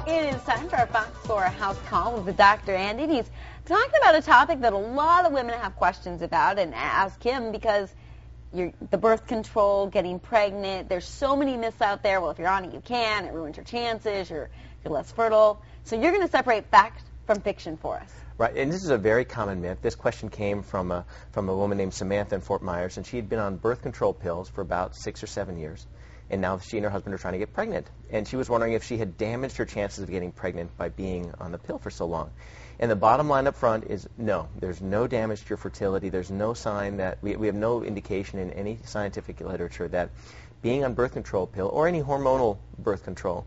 It is time for our Fox 4 House Call with Dr. Andy. And he's talking about a topic that a lot of women have questions about and ask him because the birth control, getting pregnant, there's so many myths out there. Well, if you're on it, you can. It ruins your chances. You're less fertile. So you're going to separate fact from fiction for us. Right, and this is a very common myth. This question came from a woman named Samantha in Fort Myers, and she had been on birth control pills for about 6 or 7 years. And now she and her husband are trying to get pregnant. And she was wondering if she had damaged her chances of getting pregnant by being on the pill for so long. And the bottom line up front is no. There's no damage to your fertility. There's no sign that we have no indication in any scientific literature that being on birth control pill or any hormonal birth control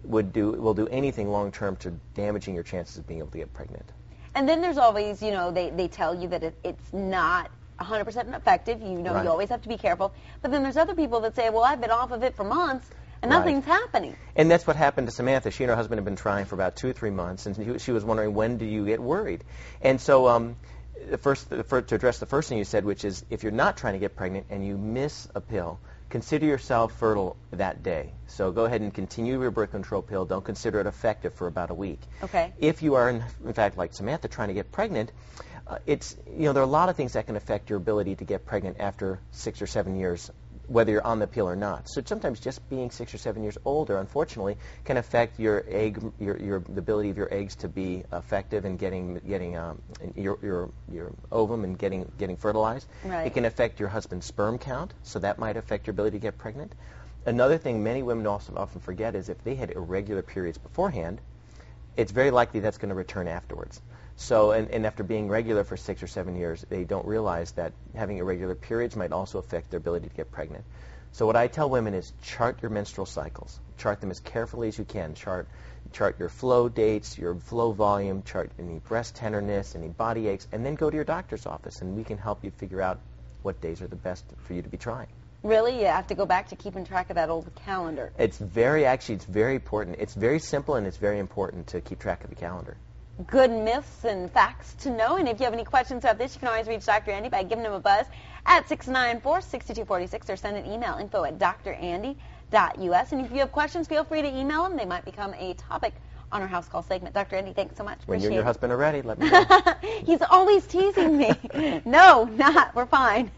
will do anything long term to damaging your chances of being able to get pregnant. And then there's always, they tell you that it's not 100% effective. Right. You always have to be careful. But then there's other people that say, well, I've been off of it for months and nothing's happening. And that's what happened to Samantha. She and her husband had been trying for about 2 or 3 months, and she was wondering, when do you get worried? And so to address the first thing you said, which is if you're not trying to get pregnant and you miss a pill, consider yourself fertile that day. So go ahead and continue your birth control pill. Don't consider it effective for about a week. Okay. If you are, in fact, like Samantha, trying to get pregnant, there are a lot of things that can affect your ability to get pregnant after 6 or 7 years, whether you're on the pill or not. So sometimes just being 6 or 7 years older, unfortunately, can affect your the ability of your eggs to be effective in getting your ovum and getting fertilized. Right. It can affect your husband's sperm count, so that might affect your ability to get pregnant. Another thing many women also often forget is if they had irregular periods beforehand, it's very likely that's going to return afterwards. So, and after being regular for 6 or 7 years, they don't realize that having irregular periods might also affect their ability to get pregnant. So what I tell women is chart your menstrual cycles. Chart them as carefully as you can. Chart your flow dates, your flow volume, chart any breast tenderness, any body aches, and then go to your doctor's office, and we can help you figure out what days are the best for you to be trying. Really? You have to go back to keeping track of that old calendar. It's very important. It's very simple, and it's very important to keep track of the calendar. Good myths and facts to know. And if you have any questions about this, you can always reach Dr. Andy by giving him a buzz at 694-6246 or send an email, info@drandy.us. And if you have questions, feel free to email them. They might become a topic on our house call segment. Dr. Andy, thanks so much. When you and your husband are ready, let me know. He's always teasing me. No, not. We're fine.